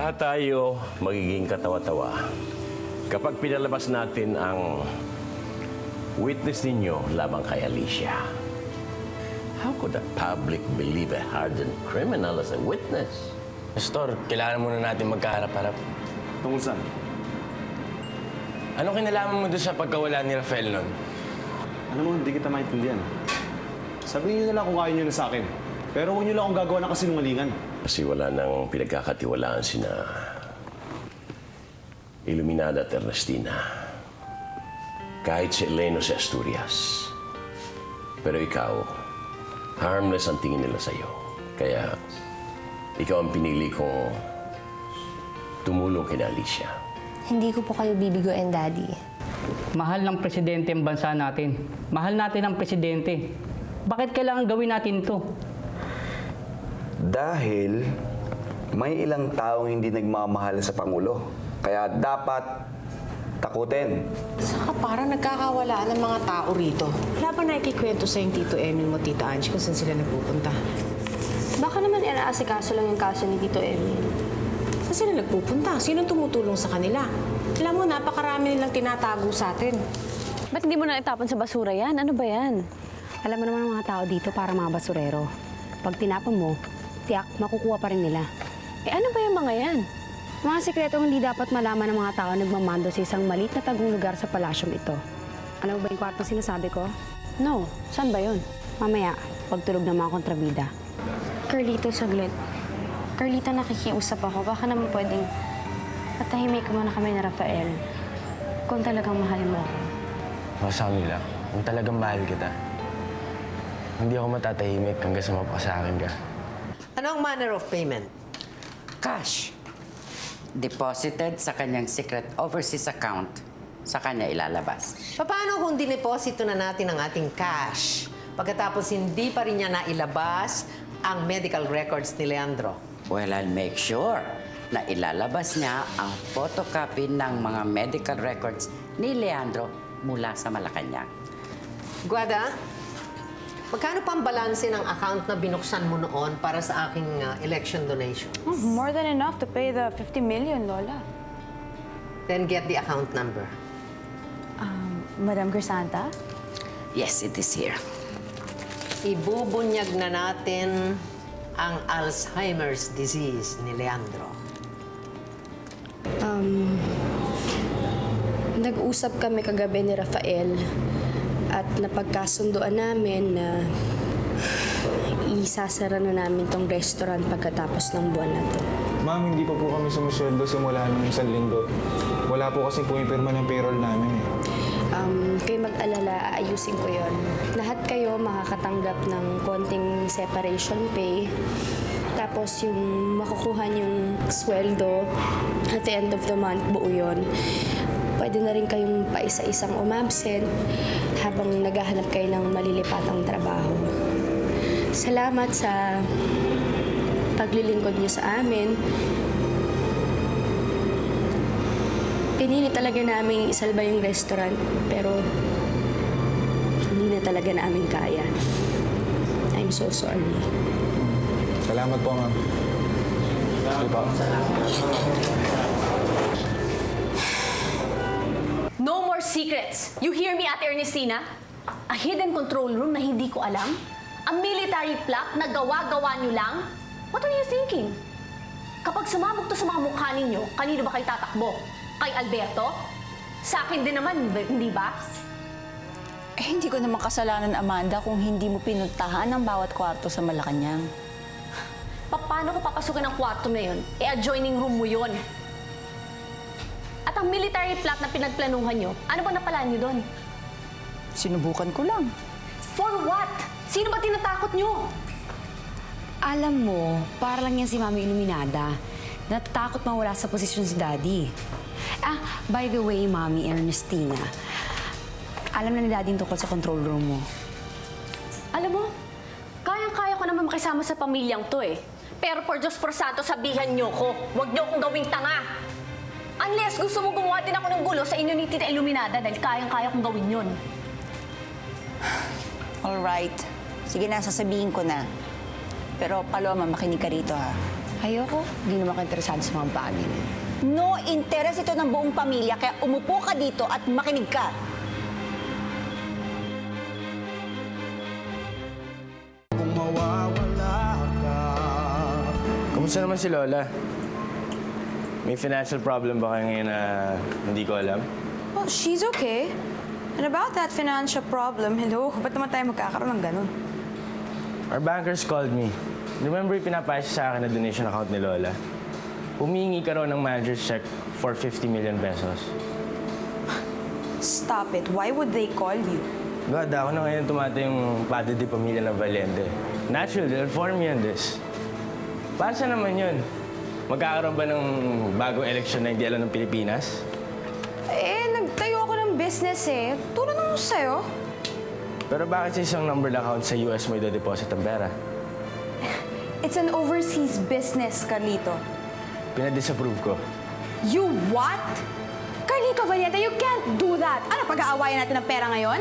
Lahat tayo magiging katawa-tawa kapag pinalabas natin ang witness ninyo labang kay Alicia. How could the public believe a hardened criminal as a witness? Pastor, kailangan muna natin magkaharap-harap. Tungkol saan? Anong kinalaman mo doon sa pagkawala ni Rafael nun? Alam mo, hindi kita maintindihan. Sabihin niyo na lang kung ayaw niyo na sa akin. Pero huwag niyo lang akong gagawa ng kasinungalingan. Kasi wala nang pinagkakatiwalaan sina Iluminada at Ernestina. Kahit si Eleno si Asturias. Pero ikaw, harmless ang tingin nila sa'yo. Kaya ikaw ang pinili kong tumulong kina Alicia. Hindi ko po kayo bibigoin, Daddy. Mahal ng presidente ang bansa natin. Mahal natin ang presidente. Bakit kailangan gawin natin to? Dahil may ilang taong hindi nagmamahal sa Pangulo. Kaya dapat takutin. Saka parang nagkakawala ng mga tao rito. Wala ba nakikikwento sa yung Tito Emil mo, Tita Angie, kung saan sila nagpupunta? Baka naman inaasikaso lang yung kaso ni Tito Emil. Saan sila nagpupunta? Sinong tumutulong sa kanila? Alam mo, napakarami nilang tinatago sa atin. Ba't hindi mo na itapon sa basura yan? Ano ba yan? Alam mo naman ang mga tao dito para mga basurero. Pag tinapon mo, tiyak, makukuha pa rin nila. Eh ano ba yung mga yan? Mga sikretong hindi dapat malaman ng mga tao nagmamando sa isang maliit na tagong lugar sa palasyong ito. Alam mo ba yung kwartong sinasabi ko? No, saan ba yun? Mamaya, pagtulog ng mga kontrabida. Carlito, saglit. Carlito, nakikiusap ako. Baka naman pwedeng patahimik mo na kami na Rafael. Kung talagang mahal mo ako. Masami lang. Kung talagang mahal kita, hindi ako matatahimik hanggang sa mapakasakin ka. Ano ang manner of payment? Cash. Deposited sa kanyang secret overseas account. Sa kanya ilalabas. Paano kung dineposito na natin ang ating cash? Pagkatapos hindi pa rin niya nailabas ang medical records ni Leandro. Well, I'll make sure na ilalabas niya ang photocopy ng mga medical records ni Leandro mula sa Malacanang. Guada, magkano pa ang balanse ng account na binuksan mo noon para sa aking election donations? Oh, more than enough to pay the 50 million, Lola. Then get the account number. Madam Crisanta? Yes, it is here. Ibubunyag na natin ang Alzheimer's disease ni Leandro. Nag-usap kami kagabi ni Rafael at napagkasunduan namin na isasara na namin tong restaurant pagkatapos ng buwan na to. Ma'am, hindi pa po kami sumusweldo simula ng isang linggo. Wala po kasi pumipirma ng payroll namin eh. Kayo mag-alala, aayusin ko yon. Lahat kayo makakatanggap ng konting separation pay. Tapos yung makukuha yung sweldo at the end of the month, buo yun. Pwede na rin kayong paisa-isang umabsent habang naghahanap kayo ng malilipatang trabaho. Salamat sa paglilingkod niyo sa amin. Pinili talaga namin isalba yung restaurant, pero hindi na talaga namin kaya. I'm so sorry. Salamat po, ma'am. Sige po. No more secrets! You hear me, Ate Ernestina? A hidden control room na hindi ko alam? A military plot na gawa-gawa nyo lang? What are you thinking? Kapag sumabog to sa mga mukha ninyo, kanino ba kayo tatakbo? Kay Alberto? Sa akin din naman, hindi ba? Eh, hindi ko naman kasalanan, Amanda, kung hindi mo pinuntahan ang bawat kwarto sa Malacanang. Paano ko papasukin ang kwarto na yun? Adjoining room mo yun. At ang military plot na pinagplanuhan nyo, ano ba napalaan nyo doon? Sinubukan ko lang. For what? Sino ba tinatakot nyo? Alam mo, para lang yan si Mami Iluminada. Natatakot mawala sa posisyon si Daddy. By the way, Mami Ernestina, alam na ni Daddy tungkol sa control room mo. Alam mo, kayang-kaya ko naman makisama sa pamilyang to eh. Pero por Diyos por Santo, sabihan niyo ko, huwag niyo akong gawing tanga. Unless gusto mo gumawa din ako ng gulo sa inyo ni Tita Iluminada dahil kayang-kaya kong gawin yun. Alright. Sige na, sasabihin ko na. Pero Paloma, makinig ka rito ha. Ayoko. Hindi naman ako interesado sa mga bagay na yun. No interest ito ng buong pamilya, kaya umupo ka dito at makinig ka. Kumusta naman si Lola? May financial problem ba kayo ngayon na hindi ko alam? Well, she's okay. And about that financial problem, hello, ba't naman tayo magkakaroon ng ganun? Our bankers called me. Remember yung pinapayos sa akin na donation account ni Lola? Humingi ka raw ng manager's check for 50 million pesos. Stop it. Why would they call you? God, ako na ngayon tumata yung padre di pamilya ng Valente. Naturally, they'll inform me on this. Para sa naman yun? Magkakaroon ba ng bagong eleksyon na hindi alam ng Pilipinas? Eh, nagtayo ako ng business eh. Tulad naman sa'yo. Pero bakit sa isang numbered account sa US mo i-deposit ang pera? It's an overseas business, Carlito. Pinadisapprove ko. You what? Carlito Valiente, you can't do that. Ano, pag-aawayan natin ng pera ngayon?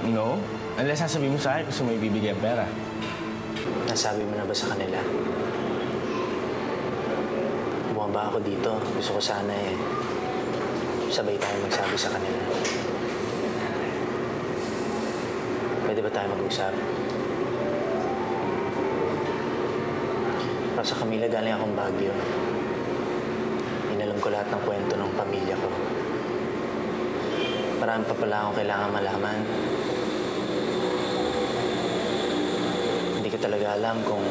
No. Unless sasabihin mo sa akin gusto mo ibibigay ang pera. Nasabi mo na ba sa kanila? Bumaba ako dito. Gusto ko sana sabay tayo magsabi sa kanila. Pwede ba tayo mag-usap? Pero sa Camila, galing akong Baguio. Inalam ko lahat ng kwento ng pamilya ko. Marami pa pala akong kailangan malaman. Hindi ko talaga alam kung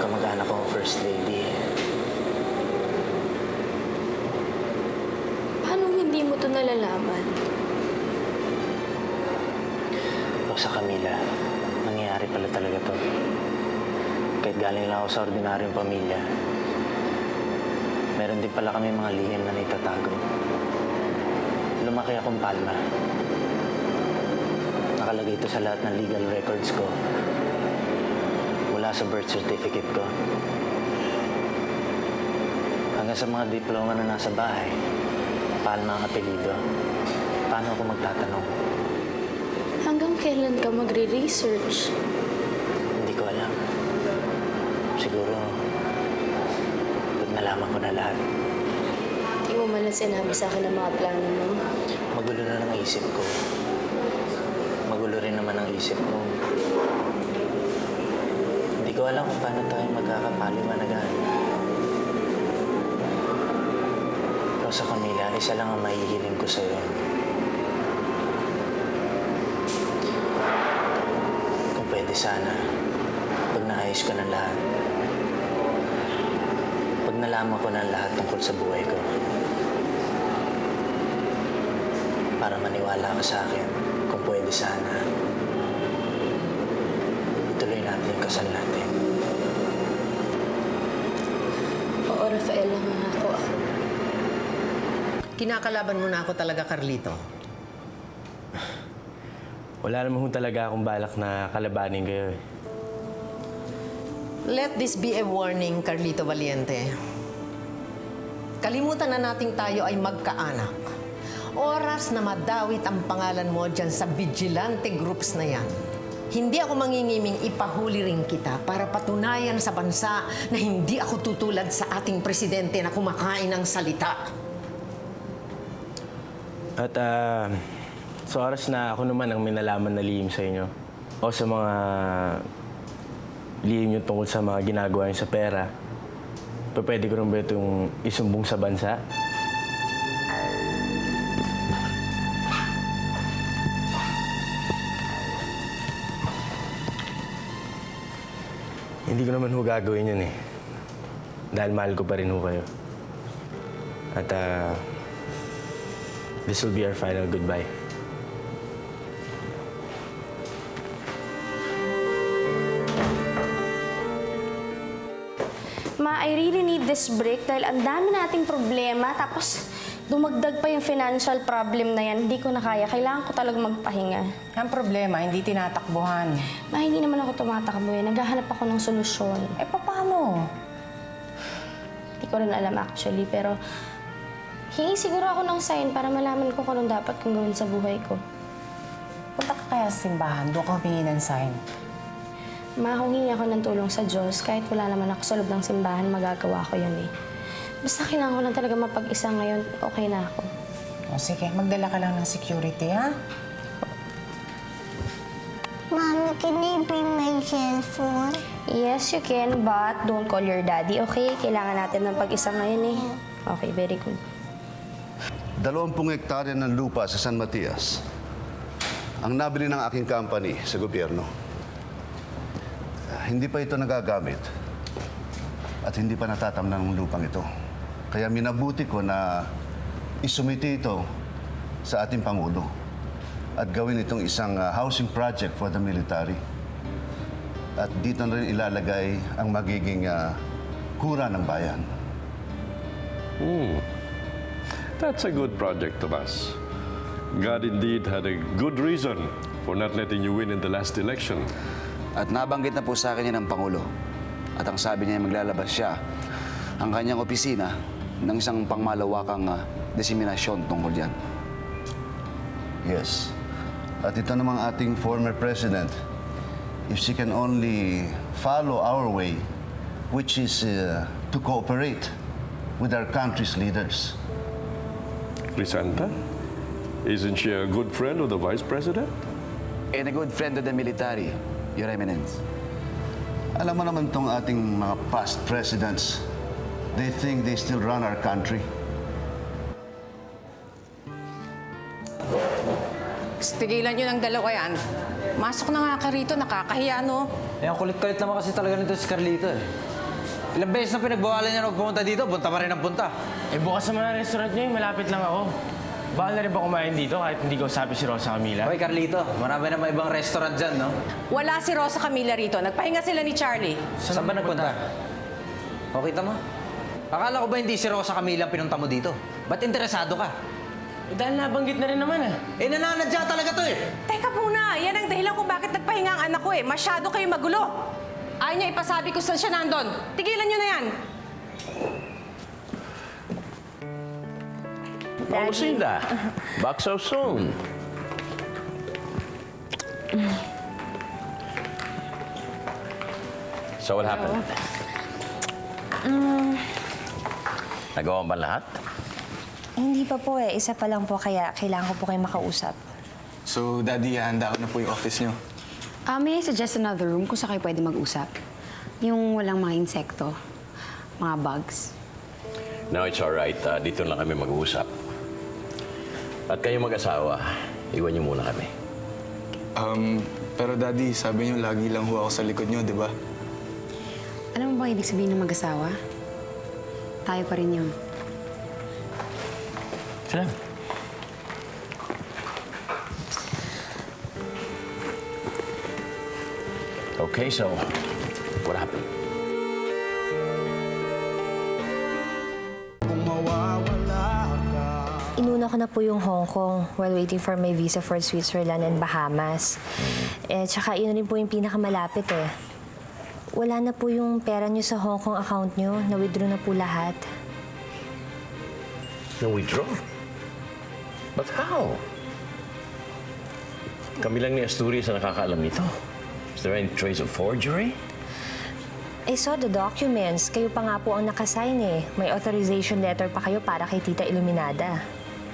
kamag-anak ko ang first lady. Paano hindi mo to nalalaman? O sa Camila, nangyayari pala talaga to. Kahit galing lang ako sa ordinaryong pamilya, meron din pala kami mga lihim na naitatago. Lumaki akong Palma. Nakalagay ito sa lahat ng legal records ko. Mula sa birth certificate ko. Hanggang sa mga diploma na nasa bahay. Palma ang apelido. Paano ako magtatanong? Hanggang kailan ka magre-research? Hindi ko alam. Siguro, pag nalaman ko na lahat. Hindi mo man lang sinabi sa akin ang mga plano mo. Magulo na ng isip ko. Magulo rin naman ang isip mo. Hindi ko alam kung paano tayo magkakapaliwanagan. Pero sa Camila, isa lang ang mahihiling ko sa'yo. Kung pwede sana, pag naayos ko ng lahat, pag nalaman ko ng lahat tungkol sa buhay ko, para maniwala ka sa akin, kung pwede sana, ituloy natin yung kasal natin. Oo, Rafael, lang ako. Kinakalaban mo na ako talaga, Carlito. Wala naman talaga akong balak na kalabanin kayo eh. Let this be a warning, Carlito Valiente. Kalimutan na nating tayo ay magkaanak. Oras na madawit ang pangalan mo dyan sa vigilante groups na yan. Hindi ako mangingiming ipahuli rin kita para patunayan sa bansa na hindi ako tutulad sa ating presidente na kumakain ng salita. At sa oras na ako naman ang minalaman na lihim sa inyo o sa mga lihim nyo tungkol sa mga ginagawa nyo sa pera, pwede ko rin ba itong isumbong sa bansa? Hindi ko naman ho gagawin yun eh. Dahil mahal ko pa rin ho kayo. At this will be our final goodbye. Ma, I really need this break dahil ang dami nating problema. Tapos, dumagdag pa yung financial problem na yan. Hindi ko na kaya. Kailangan ko talaga magpahinga. Ang problema, hindi tinatakbuhan. Ma, hindi naman ako tumatakbo eh. Naghahanap ako ng solusyon. Eh, paano? Hindi ko rin alam actually, pero hingi siguro ako ng sign para malaman ko kung anong dapat kong gawin sa buhay ko. Punta ka kaya sa simbahan, doon ka humingi ng sign. mahuhingi ako ng tulong sa Diyos. Kahit wala naman ako sa loob ng simbahan, magagawa ko yun eh. Basta kailangan ko lang talaga mapag-isa ngayon, okay na ako. O sige, magdala ka lang ng security, ha? Mommy, can I bring my cellphone? Yes, you can, but don't call your daddy, okay? Kailangan natin ng pag-isa ngayon eh. Okay, very good. 20 hektarya ng lupa sa San Matias ang nabili ng aking company sa gobyerno. Hindi pa ito nagagamit at hindi pa natatamnan ng lupang ito. Kaya minabuti ko na isumiti ito sa ating Pangulo at gawin itong isang housing project for the military. At dito na rin ilalagay ang magiging kura ng bayan. That's a good project, Tomas. God indeed had a good reason for not letting you win in the last election. At nabanggit na po sa akin yan ng Pangulo. At ang sabi niya maglalabas siya ang kanyang opisina ng isang pangmalawakang desiminasyon tungkol dyan. Yes. At ito namang ating former president, if she can only follow our way, which is to cooperate with our country's leaders. Crisanta? Isn't she a good friend of the Vice President? And a good friend of the military, Your Eminence. Alam mo naman itong ating mga past presidents, they think they still run our country. Tigilan nyo ng dalawa yan. Masok na nga ka rito, nakakahiya, no? Eh, ang kulit-kulit naman kasi talaga nito si Carlito eh. Ilang beses na pinagbawalan niya na pumunta dito, punta pa rin ang punta. Eh, bukas sa mga restaurant niyo, malapit lang ako. Bawal na rin ba kumain dito kahit hindi ko sabi si Rosa Camila? Hoy, Carlito, marami na mga ibang restaurant dyan, no? Wala si Rosa Camila rito. Nagpahinga sila ni Charlie. Saan ba nagpunta? O, kita mo? Akala ko ba hindi si Rosa Camila ang pinunta mo dito? Ba't interesado ka? Eh, dahil nabanggit na rin naman ah. Eh, nananadya talaga to eh. Teka muna, yan ang dahilan kung bakit nagpahinga ang anak ko eh. Masyado kayo magulo. Ayaw niya ipasabi ko saan siya nandun. Tigilan niyo na yan. Oh, Lucinda, back so soon. So what happened? Nagawa ba lahat? Hindi pa po eh. Isa pa lang po kaya kailangan ko po kayo makausap. So, Daddy, handa ko na po yung office niyo. May I suggest another room kung saan kayo pwede mag-usap? Yung walang mga insekto, mga bugs. No, it's alright. Dito lang kami mag-uusap. At kayo mag-asawa, iwan niyo muna kami. Pero Daddy, sabi niyo lagi lang ho ako sa likod niyo, di ba? Alam mo ba ibig sabihin ng mag-asawa? Tayo pa rin yun. Saan? Okay, so what happened? Inuna ko na po yung Hong Kong while waiting for my visa for Switzerland and Bahamas. Tsaka yun rin po yung pinakamalapit eh. Wala na po yung pera niyo sa Hong Kong account niyo. Na-withdraw na po lahat. Na-withdraw? But how? Kami lang ni Asturias na nakakaalam nito. Is there any trace of forgery? I saw the documents. Kayo pa nga po ang nakasign eh. May authorization letter pa kayo para kay Tita Iluminada.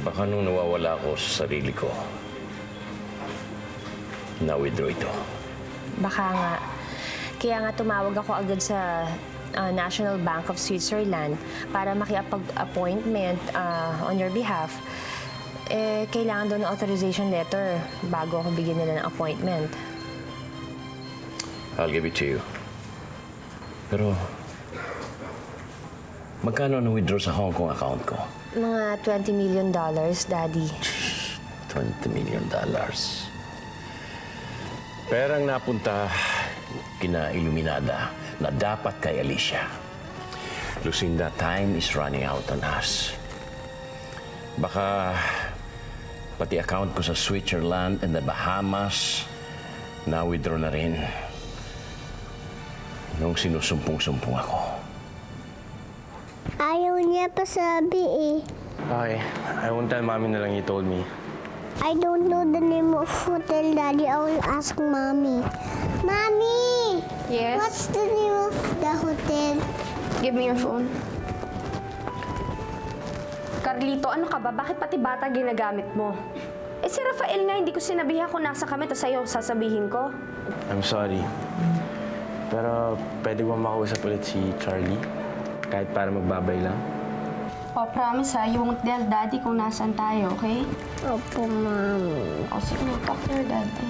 Baka nung nawawala ako sa sarili ko, na-withdraw ito. Baka nga. Kaya nga tumawag ako agad sa National Bank of Switzerland para makipag-appointment on your behalf. Kailangan doon ng authorization letter bago ako bigyan nila ng appointment. I'll give it to you. Pero, magkano na-withdraw sa Hong Kong account ko? Mga $20 million, Daddy. $20 million. Perang napunta kina Iluminada na dapat kay Alicia. Lucinda, time is running out on us. Baka pati account ko sa Switzerland and the Bahamas na-withdraw na rin nung sinusumpong-sumpong ako. Ayaw niya pa sabi eh. Okay, I won't tell Mommy na lang you told me. I don't know the name of hotel, Daddy. I will ask Mommy. Mommy! Yes? What's the name of the hotel? Give me your phone. Carlito, ano ka ba? Bakit pati bata ginagamit mo? Eh si Rafael nga, hindi ko sinabihan kung nasa kami, tapos sa'yo sasabihin ko. I'm sorry. Pero pwede ko makausap ulit si Charlie? Kahit para magbabay lang? Oh, promise ha, you won't tell daddy kung nasan tayo, okay? Opo, Mami. O sige, talk to your daddy.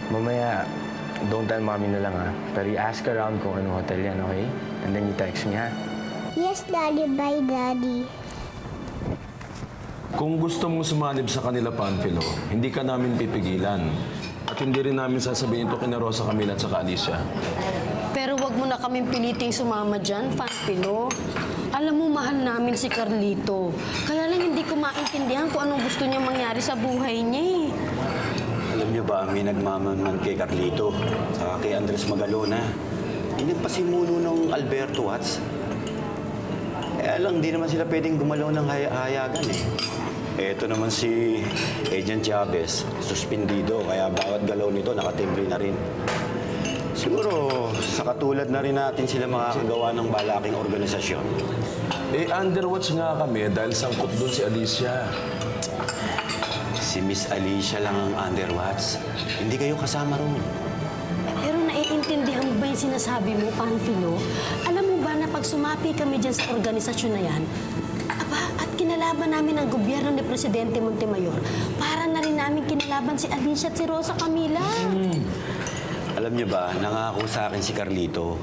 Mamaya, don't tell mommy na lang ha. Pero i-ask around kung anong hotel yan, okay? And then you text me ha. Yes, Daddy. Bye, Daddy. Kung gusto mong sumanib sa kanila, Panfilo, hindi ka namin pipigilan. At hindi rin namin sasabihin ito kina Rosa, Camila at saka Alicia. Pero wag mo na kaming piliting sumama dyan, Panfilo. Alam mo, mahal namin si Carlito. Kaya lang hindi ko maintindihan kung anong gusto niya mangyari sa buhay niya eh. Alam niyo ba, may nagmamaman kay Carlito, saka kay Andres Magalona. Yan pa si Muno ng Alberto Watts. Eh, alam, di naman sila pwedeng gumalaw ng hayagan eh. Eto naman si Agent Chavez, suspendido, kaya bawat galaw nito nakatimbre na rin. Siguro, sa katulad na rin natin sila makakagawa ng balaking organisasyon. Eh, underwatch nga kami dahil sangkot doon si Alicia. Si Miss Alicia lang ang underwatch. Hindi kayo kasama roon. Pero naiintindihan mo ba yung sinasabi mo, Panfilo? Alam mo ba na pag sumapi kami dyan sa organisasyon na yan, at kinalaban namin ang gobyerno ni Presidente Montemayor, para na rin namin kinalaban si Alicia at si Rosa Camila. Alam niyo ba, nangako sa akin si Carlito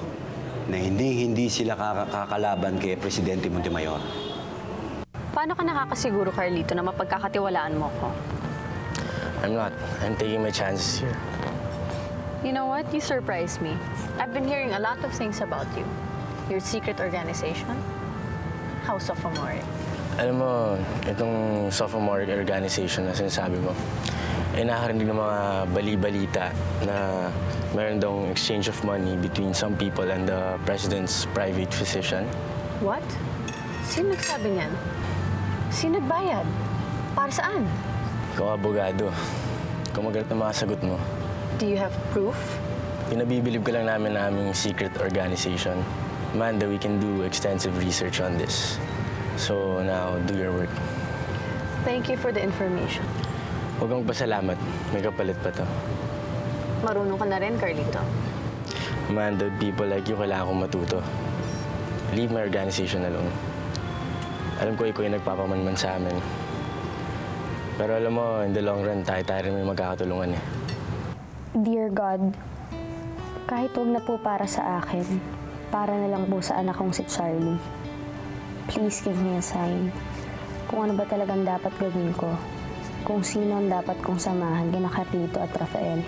na hindi sila kakalaban kay Presidente Montemayor. Paano ka nakakasiguro, Carlito, na mapagkakatiwalaan mo ko? I'm not. I'm taking my chances here. You know what? You surprised me. I've been hearing a lot of things about you. Your secret organization, House of Amore. Alam mo, itong sophomore organization na sinasabi mo, ay nakakarinig ng mga bali-balita na meron daw exchange of money between some people and the president's private physician. What? Sino nagsabi niyan? Sino nagbayad? Para saan? Ikaw, abogado. Kumagat na mga sagot mo. Do you have proof? Pinabibilib ko lang namin na aming secret organization. Amanda, we can do extensive research on this. So now, do your work. Thank you for the information. Huwag kang pasalamat. May kapalit pa to. Marunong ka na rin, Carlito. Amanda, with people like you, kailangan kong matuto. Leave my organization alone. Alam ko ikaw yung nagpapamanman sa amin. Pero alam mo, in the long run, tayo rin may magkakatulungan eh. Dear God, kahit wag na po para sa akin, para na lang po sa anak kong si Charlie. Please give me a sign. Kung ano ba talagang dapat gawin ko. Kung sino ang dapat kong samahan kina Carlito at Rafael.